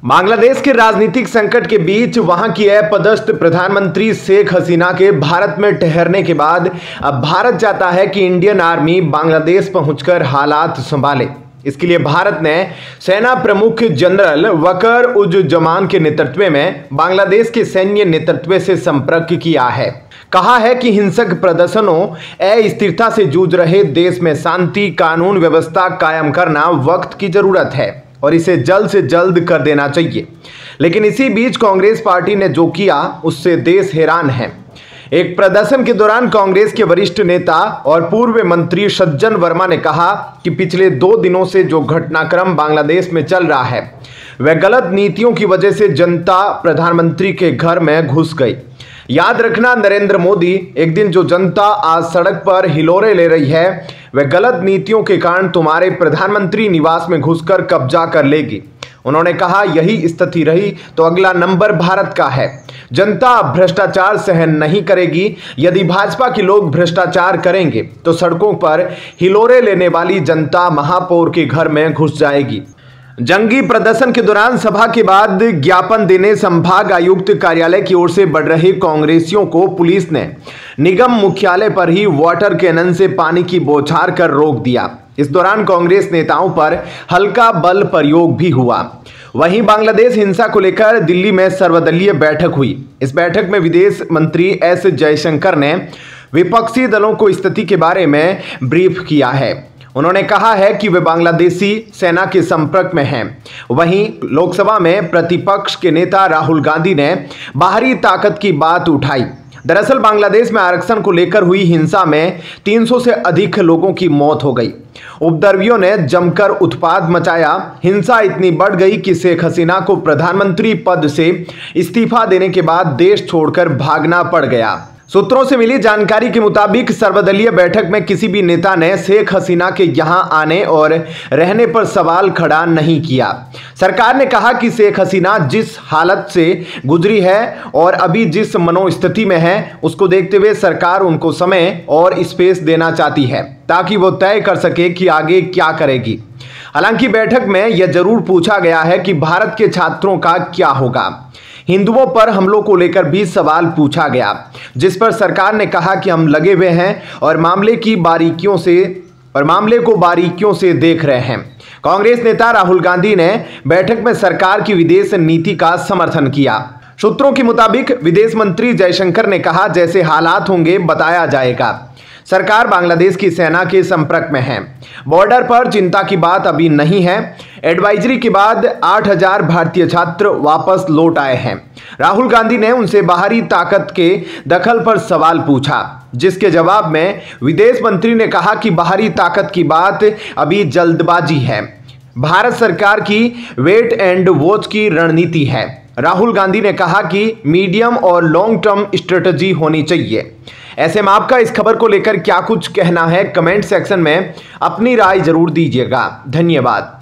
बांग्लादेश के राजनीतिक संकट के बीच वहां की अपदस्थ प्रधानमंत्री शेख हसीना के भारत में ठहरने के बाद अब भारत चाहता है कि इंडियन आर्मी बांग्लादेश पहुंचकर हालात संभाले। इसके लिए भारत ने सेना प्रमुख जनरल वकर उज जमान के नेतृत्व में बांग्लादेश के सैन्य नेतृत्व से संपर्क किया है। कहा है कि हिंसक प्रदर्शनों अस्थिरता से जूझ रहे देश में शांति कानून व्यवस्था कायम करना वक्त की जरूरत है और इसे जल्द से जल्द कर देना चाहिए। लेकिन इसी बीच कांग्रेस पार्टी ने जो किया उससे देश हैरान है। एक प्रदर्शन के दौरान कांग्रेस के वरिष्ठ नेता और पूर्व मंत्री सज्जन वर्मा ने कहा कि पिछले 2 दिनों से जो घटनाक्रम बांग्लादेश में चल रहा है वह गलत नीतियों की वजह से जनता प्रधानमंत्री के घर में घुस गई। याद रखना, नरेंद्र मोदी, एक दिन जो जनता आज सड़क पर हिलोरे ले रही है वह गलत नीतियों के कारण तुम्हारे प्रधानमंत्री निवास में घुसकर कब्जा कर लेगी। उन्होंने कहा यही स्थिति रही तो अगला नंबर भारत का है। जनता भ्रष्टाचार सहन नहीं करेगी। यदि भाजपा के लोग भ्रष्टाचार करेंगे तो सड़कों पर हिलोरे लेने वाली जनता महापौर के घर में घुस जाएगी। जंगी प्रदर्शन के दौरान सभा के बाद ज्ञापन देने संभाग आयुक्त कार्यालय की ओर से बढ़ रहे कांग्रेसियों को पुलिस ने निगम मुख्यालय पर ही वाटर कैनन से पानी की बौछार कर रोक दिया। इस दौरान कांग्रेस नेताओं पर हल्का बल प्रयोग भी हुआ। वहीं बांग्लादेश हिंसा को लेकर दिल्ली में सर्वदलीय बैठक हुई। इस बैठक में विदेश मंत्री एस जयशंकर ने विपक्षी दलों को स्थिति के बारे में ब्रीफ किया है। उन्होंने कहा है कि वे बांग्लादेशी सेना के संपर्क में हैं। वहीं लोकसभा में प्रतिपक्ष के नेता राहुल गांधी ने बाहरी ताकत की बात उठाई। दरअसल बांग्लादेश में आरक्षण को लेकर हुई हिंसा में 300 से अधिक लोगों की मौत हो गई। उपद्रवियों ने जमकर उत्पात मचाया। हिंसा इतनी बढ़ गई कि शेख हसीना को प्रधानमंत्री पद से इस्तीफा देने के बाद देश छोड़कर भागना पड़ गया। सूत्रों से मिली जानकारी के मुताबिक सर्वदलीय बैठक में किसी भी नेता ने शेख हसीना के यहां आने और रहने पर सवाल खड़ा नहीं किया। सरकार ने कहा कि शेख हसीना जिस हालत से गुजरी है और अभी जिस मनोस्थिति में है उसको देखते हुए सरकार उनको समय और स्पेस देना चाहती है ताकि वो तय कर सके कि आगे क्या करेगी। हालांकि बैठक में यह जरूर पूछा गया है कि भारत के छात्रों का क्या होगा। हिंदुओं पर हमलों को लेकर भी सवाल पूछा गया, जिस पर सरकार ने कहा कि हम लगे हुए हैं और मामले को बारीकियों से देख रहे हैं। कांग्रेस नेता राहुल गांधी ने बैठक में सरकार की विदेश नीति का समर्थन किया। सूत्रों के मुताबिक विदेश मंत्री जयशंकर ने कहा जैसे हालात होंगे बताया जाएगा। सरकार बांग्लादेश की सेना के संपर्क में है। बॉर्डर पर चिंता की बात अभी नहीं है। एडवाइजरी के बाद 8000 भारतीय छात्र वापस लौट आए हैं। राहुल गांधी ने उनसे बाहरी ताकत के दखल पर सवाल पूछा, जिसके जवाब में विदेश मंत्री ने कहा कि बाहरी ताकत की बात अभी जल्दबाजी है। भारत सरकार की वेट एंड वॉच की रणनीति है। राहुल गांधी ने कहा कि मीडियम और लॉन्ग टर्म स्ट्रेटजी होनी चाहिए। ऐसे में आपका इस खबर को लेकर क्या कुछ कहना है, कमेंट सेक्शन में अपनी राय जरूर दीजिएगा। धन्यवाद।